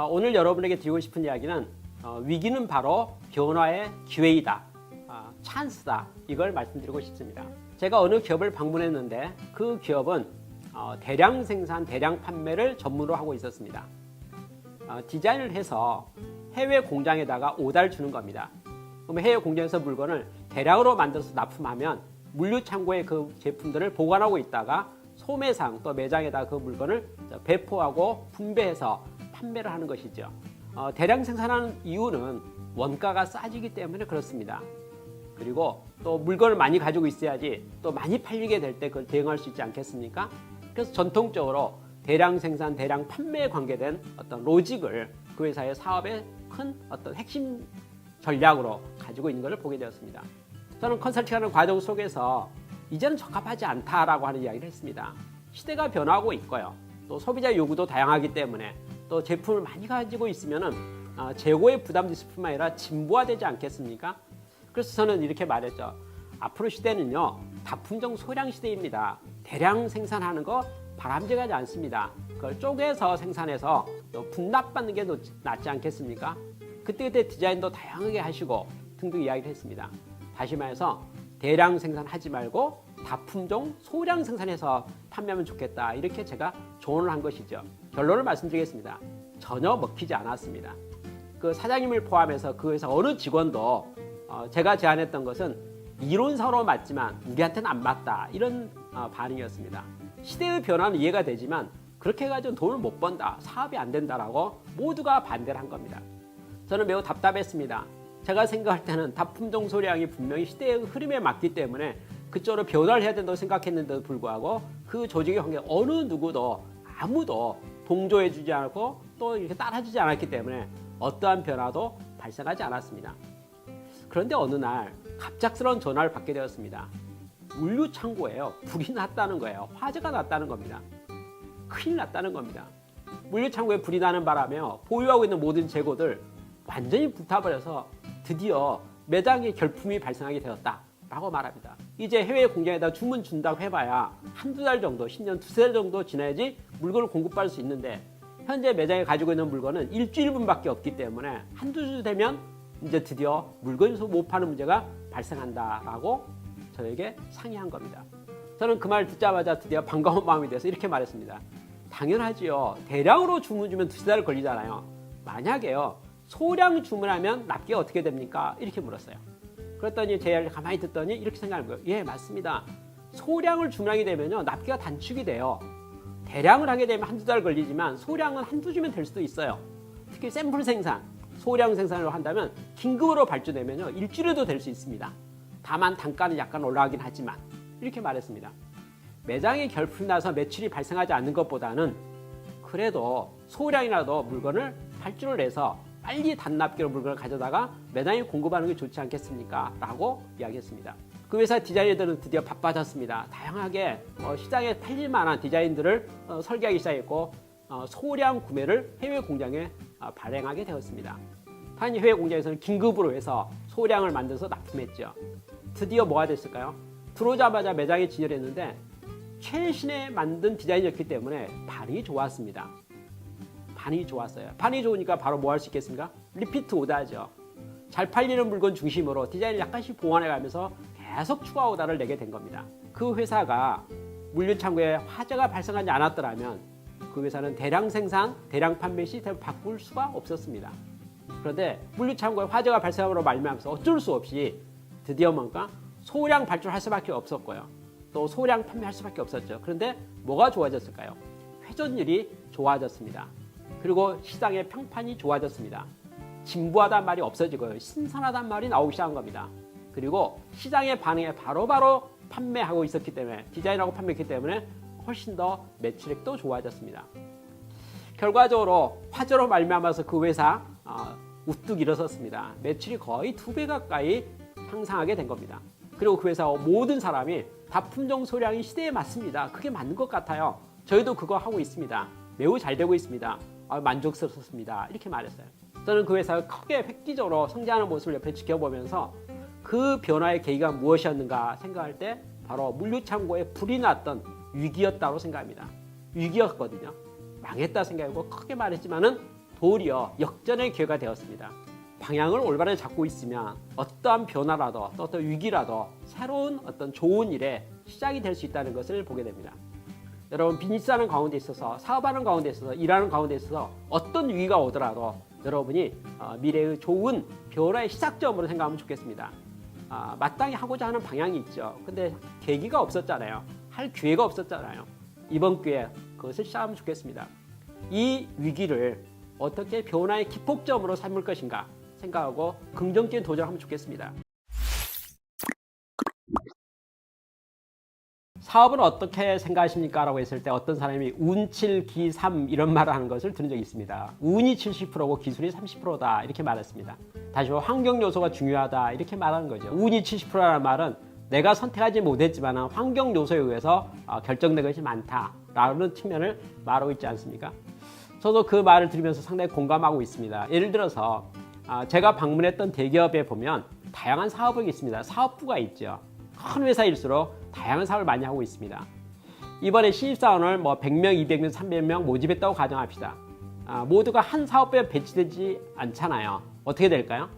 오늘 여러분에게 드리고 싶은 이야기는 위기는 바로 변화의 기회이다. 찬스다. 이걸 말씀드리고 싶습니다. 제가 어느 기업을 방문했는데 그 기업은 대량 생산, 대량 판매를 전문으로 하고 있었습니다. 디자인을 해서 해외 공장에다가 오다를 주는 겁니다. 그럼 해외 공장에서 물건을 대량으로 만들어서 납품하면 물류창고에 그 제품들을 보관하고 있다가 소매상 또 매장에다가 그 물건을 배포하고 분배해서 판매를 하는 것이죠. 대량 생산하는 이유는 원가가 싸지기 때문에 그렇습니다. 그리고 또 물건을 많이 가지고 있어야지 또 많이 팔리게 될 때 그걸 대응할 수 있지 않겠습니까? 그래서 전통적으로 대량 생산, 대량 판매에 관계된 어떤 로직을 그 회사의 사업의 큰 어떤 핵심 전략으로 가지고 있는 것을 보게 되었습니다. 저는 컨설팅하는 과정 속에서 이제는 적합하지 않다라고 하는 이야기를 했습니다. 시대가 변하고 있고요. 또 소비자 요구도 다양하기 때문에 또 제품을 많이 가지고 있으면은 재고의 부담도 있을 뿐만 아니라 진보화되지 않겠습니까? 그래서 저는 이렇게 말했죠. 앞으로 시대는요, 다품종 소량 시대입니다. 대량 생산하는 거 바람직하지 않습니다. 그걸 쪼개서 생산해서 또 분납받는 게 낫지 않겠습니까? 그때 디자인도 다양하게 하시고 등등 이야기를 했습니다. 다시 말해서 대량 생산하지 말고 다품종 소량 생산해서 판매하면 좋겠다. 이렇게 제가 조언을 한 것이죠. 결론을 말씀드리겠습니다. 전혀 먹히지 않았습니다. 그 사장님을 포함해서 그 회사 어느 직원도 제가 제안했던 것은 이론상으로 맞지만 우리한테는 안 맞다. 이런 반응이었습니다. 시대의 변화는 이해가 되지만 그렇게 해가지고 돈을 못 번다. 사업이 안 된다라고 모두가 반대를 한 겁니다. 저는 매우 답답했습니다. 제가 생각할 때는 다품종 소량이 분명히 시대의 흐름에 맞기 때문에 그쪽으로 변화를 해야 된다고 생각했는데도 불구하고 그 조직의 관계 어느 누구도 아무도 동조해 주지 않고 또 이렇게 따라주지 않았기 때문에 어떠한 변화도 발생하지 않았습니다. 그런데 어느 날 갑작스러운 전화를 받게 되었습니다. 물류 창고에요. 불이 났다는 거예요. 화재가 났다는 겁니다. 큰일 났다는 겁니다. 물류 창고에 불이 나는 바람에 보유하고 있는 모든 재고들 완전히 불타버려서 드디어 매장에 결품이 발생하게 되었다라고 말합니다. 이제 해외 공장에다 주문 준다고 해봐야 한두 달 정도, 10년, 두세 달 정도 지나야지 물건을 공급받을 수 있는데 현재 매장에 가지고 있는 물건은 일주일분밖에 없기 때문에 한두 주 되면 이제 드디어 물건을 못 파는 문제가 발생한다라고 저에게 상의한 겁니다. 저는 그 말 듣자마자 드디어 반가운 마음이 돼서 이렇게 말했습니다. 당연하지요. 대량으로 주문 주면 두세 달 걸리잖아요. 만약에요. 소량 주문하면 납기가 어떻게 됩니까? 이렇게 물었어요. 그랬더니 제 이야기를 가만히 듣더니 이렇게 생각하는 거예요. 예, 맞습니다. 소량을 주문하게 되면요. 납기가 단축이 돼요. 대량을 하게 되면 한두 달 걸리지만 소량은 한두 주면 될 수도 있어요. 특히 샘플 생산, 소량 생산을 한다면 긴급으로 발주되면요. 일주일에도 될 수 있습니다. 다만 단가는 약간 올라가긴 하지만 이렇게 말했습니다. 매장에 결품이 나서 매출이 발생하지 않는 것보다는 그래도 소량이라도 물건을 발주를 해서 빨리 단납기로 물건을 가져다가 매장에 공급하는 게 좋지 않겠습니까? 라고 이야기했습니다. 그 회사 디자이너들은 드디어 바빠졌습니다. 다양하게 시장에 팔릴 만한 디자인들을 설계하기 시작했고 소량 구매를 해외 공장에 발행하게 되었습니다. 단 해외 공장에서는 긴급으로 해서 소량을 만들어서 납품했죠. 드디어 뭐가 됐을까요? 들어오자마자 매장에 진열했는데 최신에 만든 디자인이었기 때문에 반응이 좋았습니다. 반응이 좋았어요. 반응이 좋으니까 바로 뭐 할 수 있겠습니까? 리피트 오더죠. 잘 팔리는 물건 중심으로 디자인을 약간씩 보완해가면서 계속 추가 오더를 내게 된 겁니다. 그 회사가 물류창고에 화재가 발생하지 않았더라면 그 회사는 대량 생산, 대량 판매 시스템을 바꿀 수가 없었습니다. 그런데 물류창고에 화재가 발생함으로 말미암아서 어쩔 수 없이 드디어 뭔가 소량 발주할 수밖에 없었고요. 또 소량 판매할 수밖에 없었죠. 그런데 뭐가 좋아졌을까요? 회전율이 좋아졌습니다. 그리고 시장의 평판이 좋아졌습니다. 진부하다는 말이 없어지고요. 신선하다는 말이 나오기 시작한 겁니다. 그리고 시장의 반응에 바로바로 판매하고 있었기 때문에 디자인하고 판매했기 때문에 훨씬 더 매출액도 좋아졌습니다. 결과적으로 화재로 말미암아서 그 회사 우뚝 일어섰습니다. 매출이 거의 2배 가까이 향상하게 된 겁니다. 그리고 그 회사 모든 사람이 다품종 소량이 시대에 맞습니다. 그게 맞는 것 같아요. 저희도 그거 하고 있습니다. 매우 잘 되고 있습니다. 만족스럽습니다. 이렇게 말했어요. 저는 그 회사가 크게 획기적으로 성장하는 모습을 옆에 지켜보면서 그 변화의 계기가 무엇이었는가 생각할 때 바로 물류창고에 불이 났던 위기였다고 생각합니다. 위기였거든요. 망했다 생각하고 크게 말했지만은 도리어 역전의 기회가 되었습니다. 방향을 올바르게 잡고 있으면 어떠한 변화라도 또 어떤 위기라도 새로운 어떤 좋은 일의 시작이 될 수 있다는 것을 보게 됩니다. 여러분, 비즈니스하는 가운데 있어서, 사업하는 가운데 있어서, 일하는 가운데 있어서 어떤 위기가 오더라도 여러분이 미래의 좋은 변화의 시작점으로 생각하면 좋겠습니다. 마땅히 하고자 하는 방향이 있죠. 근데 계기가 없었잖아요. 할 기회가 없었잖아요. 이번 기회에 그것을 시작하면 좋겠습니다. 이 위기를 어떻게 변화의 기폭점으로 삼을 것인가 생각하고 긍정적인 도전을 하면 좋겠습니다. 사업은 어떻게 생각하십니까? 라고 했을 때 어떤 사람이 운7기3 이런 말을 하는 것을 들은 적이 있습니다. 운이 70%고 기술이 30%다 이렇게 말했습니다. 다시 말해 환경 요소가 중요하다 이렇게 말하는 거죠. 운이 70%라는 말은 내가 선택하지 못했지만 환경 요소에 의해서 결정된 것이 많다라는 측면을 말하고 있지 않습니까? 저도 그 말을 들으면서 상당히 공감하고 있습니다. 예를 들어서 제가 방문했던 대기업에 보면 다양한 사업이 있습니다. 사업부가 있죠. 큰 회사일수록 다양한 사업을 많이 하고 있습니다. 이번에 신입사원을 100명, 200명, 300명 모집했다고 가정합시다. 모두가 한 사업부에 배치되지 않잖아요. 어떻게 될까요?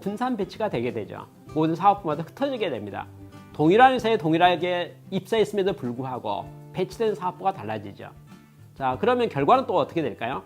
분산 배치가 되게 되죠. 모든 사업부마다 흩어지게 됩니다. 동일한 회사에 동일하게 입사했음에도 불구하고 배치된 사업부가 달라지죠. 자, 그러면 결과는 또 어떻게 될까요?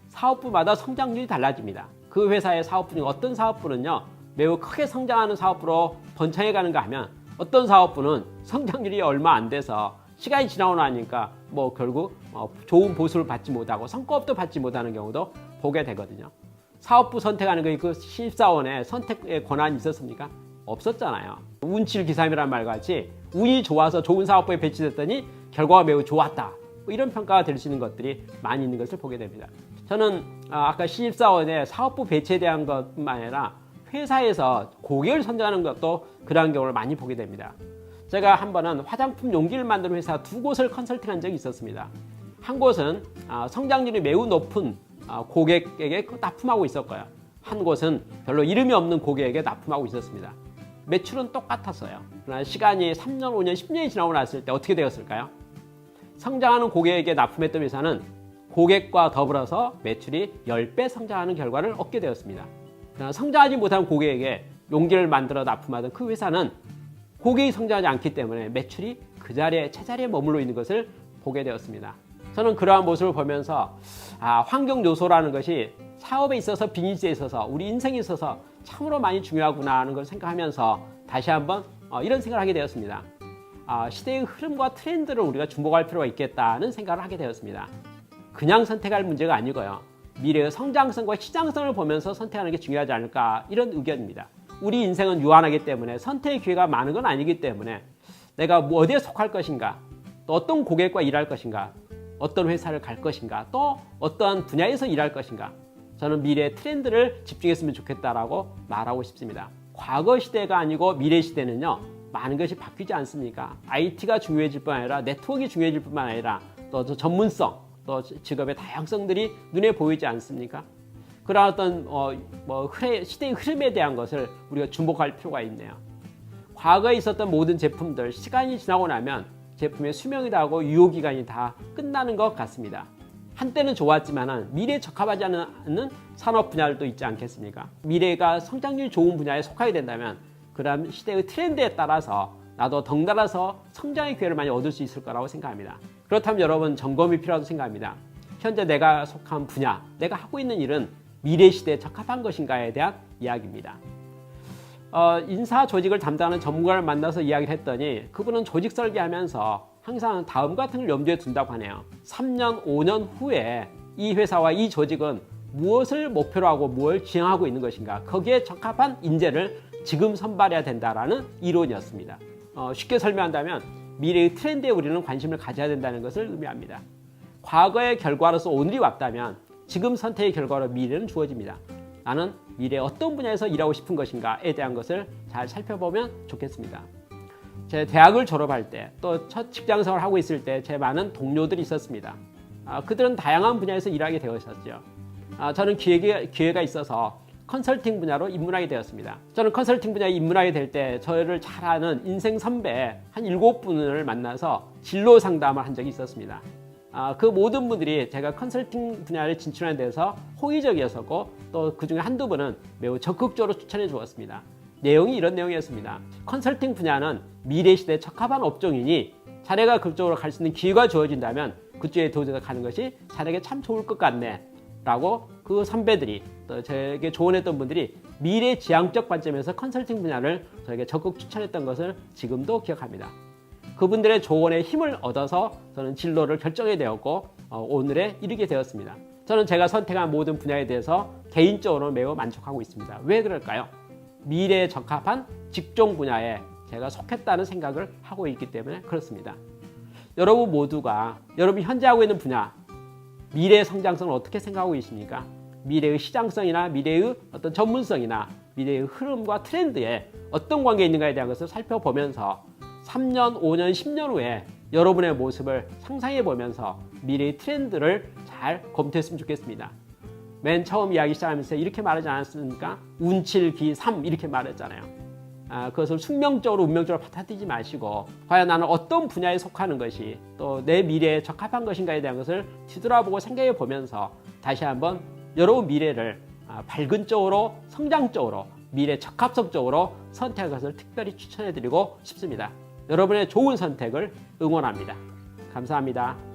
사업부마다 성장률이 달라집니다. 그 회사의 사업부 중 어떤 사업부는요, 매우 크게 성장하는 사업부로 번창해 가는가 하면 어떤 사업부는 성장률이 얼마 안 돼서 시간이 지나고 나니까 결국 좋은 보수를 받지 못하고 성과업도 받지 못하는 경우도 보게 되거든요. 사업부 선택하는 게 그 신입사원의 선택의 권한이 있었습니까? 없었잖아요. 운7기삼이라는 말 같이 운이 좋아서 좋은 사업부에 배치됐더니 결과가 매우 좋았다. 이런 평가가 될 수 있는 것들이 많이 있는 것을 보게 됩니다. 저는 아까 신입사원의 사업부 배치에 대한 것뿐만 아니라 회사에서 고객을 선정하는 것도 그러한 경우를 많이 보게 됩니다. 제가 한 번은 화장품 용기를 만드는 회사 두 곳을 컨설팅한 적이 있었습니다. 한 곳은 성장률이 매우 높은 고객에게 납품하고 있었고요. 한 곳은 별로 이름이 없는 고객에게 납품하고 있었습니다. 매출은 똑같았어요. 그러나 시간이 3년, 5년, 10년이 지나고 났을 때 어떻게 되었을까요? 성장하는 고객에게 납품했던 회사는 고객과 더불어서 매출이 10배 성장하는 결과를 얻게 되었습니다. 그러나 성장하지 못한 고객에게 용기를 만들어 납품하던 그 회사는 고객이 성장하지 않기 때문에 매출이 그 자리에 제자리에 머물러 있는 것을 보게 되었습니다. 저는 그러한 모습을 보면서 환경 요소라는 것이 사업에 있어서, 비즈니스에 있어서, 우리 인생에 있어서 참으로 많이 중요하구나 하는 걸 생각하면서 다시 한번 이런 생각을 하게 되었습니다. 시대의 흐름과 트렌드를 우리가 주목할 필요가 있겠다는 생각을 하게 되었습니다. 그냥 선택할 문제가 아니고요. 미래의 성장성과 시장성을 보면서 선택하는 게 중요하지 않을까, 이런 의견입니다. 우리 인생은 유한하기 때문에 선택의 기회가 많은 건 아니기 때문에 내가 어디에 속할 것인가, 또 어떤 고객과 일할 것인가, 어떤 회사를 갈 것인가, 또 어떠한 분야에서 일할 것인가, 저는 미래의 트렌드를 집중했으면 좋겠다라고 말하고 싶습니다. 과거 시대가 아니고 미래 시대는요, 많은 것이 바뀌지 않습니까? IT가 중요해질 뿐 아니라 네트워크가 중요해질 뿐만 아니라 또 전문성, 또 직업의 다양성들이 눈에 보이지 않습니까? 그런 어떤 시대의 흐름에 대한 것을 우리가 주목할 필요가 있네요. 과거에 있었던 모든 제품들, 시간이 지나고 나면 제품의 수명이 다하고 유효기간이 다 끝나는 것 같습니다. 한때는 좋았지만 미래에 적합하지 않은 산업 분야들도 있지 않겠습니까? 미래가 성장률이 좋은 분야에 속하게 된다면 그런 시대의 트렌드에 따라서 나도 덩달아서 성장의 기회를 많이 얻을 수 있을 거라고 생각합니다. 그렇다면 여러분, 점검이 필요하다고 생각합니다. 현재 내가 속한 분야, 내가 하고 있는 일은 미래 시대에 적합한 것인가에 대한 이야기입니다. 인사 조직을 담당하는 전문가를 만나서 이야기를 했더니 그분은 조직 설계하면서 항상 다음 같은 걸 염두에 둔다고 하네요. 3년, 5년 후에 이 회사와 이 조직은 무엇을 목표로 하고 무엇을 지향하고 있는 것인가, 거기에 적합한 인재를 지금 선발해야 된다라는 이론이었습니다. 쉽게 설명한다면 미래의 트렌드에 우리는 관심을 가져야 된다는 것을 의미합니다. 과거의 결과로서 오늘이 왔다면 지금 선택의 결과로 미래는 주어집니다. 나는 미래에 어떤 분야에서 일하고 싶은 것인가에 대한 것을 잘 살펴보면 좋겠습니다. 제 대학을 졸업할 때, 또 첫 직장생활을 하고 있을 때 제 많은 동료들이 있었습니다. 그들은 다양한 분야에서 일하게 되었었죠. 저는 기회가 있어서 컨설팅 분야로 입문하게 되었습니다. 저는 컨설팅 분야에 입문하게 될 때 저를 잘 아는 인생 선배 한 7분을 만나서 진로 상담을 한 적이 있었습니다. 그 모든 분들이 제가 컨설팅 분야를 진출하는 데서 호의적이었었고 또 그중에 한두 분은 매우 적극적으로 추천해 주었습니다. 내용이 이런 내용이었습니다. 컨설팅 분야는 미래 시대에 적합한 업종이니 자네가 그쪽으로 갈 수 있는 기회가 주어진다면 그쪽에 도전해 가는 것이 자네에게 참 좋을 것 같네 라고 그 선배들이 또 저에게 조언했던 분들이 미래 지향적 관점에서 컨설팅 분야를 저에게 적극 추천했던 것을 지금도 기억합니다. 그분들의 조언에 힘을 얻어서 저는 진로를 결정하게 되었고 오늘에 이르게 되었습니다. 저는 제가 선택한 모든 분야에 대해서 개인적으로 매우 만족하고 있습니다. 왜 그럴까요? 미래에 적합한 직종 분야에 제가 속했다는 생각을 하고 있기 때문에 그렇습니다. 여러분 모두가 여러분이 현재 하고 있는 분야, 미래의 성장성을 어떻게 생각하고 계십니까? 미래의 시장성이나 미래의 어떤 전문성이나 미래의 흐름과 트렌드에 어떤 관계가 있는가에 대한 것을 살펴보면서 3년, 5년, 10년 후에 여러분의 모습을 상상해 보면서 미래의 트렌드를 잘 검토했으면 좋겠습니다. 맨 처음 이야기 시작하면서 이렇게 말하지 않았습니까? 운칠기 3 이렇게 말했잖아요. 그것을 숙명적으로 운명적으로 받아들이지 마시고 과연 나는 어떤 분야에 속하는 것이 또 내 미래에 적합한 것인가에 대한 것을 뒤돌아보고 생각해 보면서 다시 한번 여러분 미래를 밝은 쪽으로 성장적으로 미래 적합성적으로 선택할 것을 특별히 추천해 드리고 싶습니다. 여러분의 좋은 선택을 응원합니다. 감사합니다.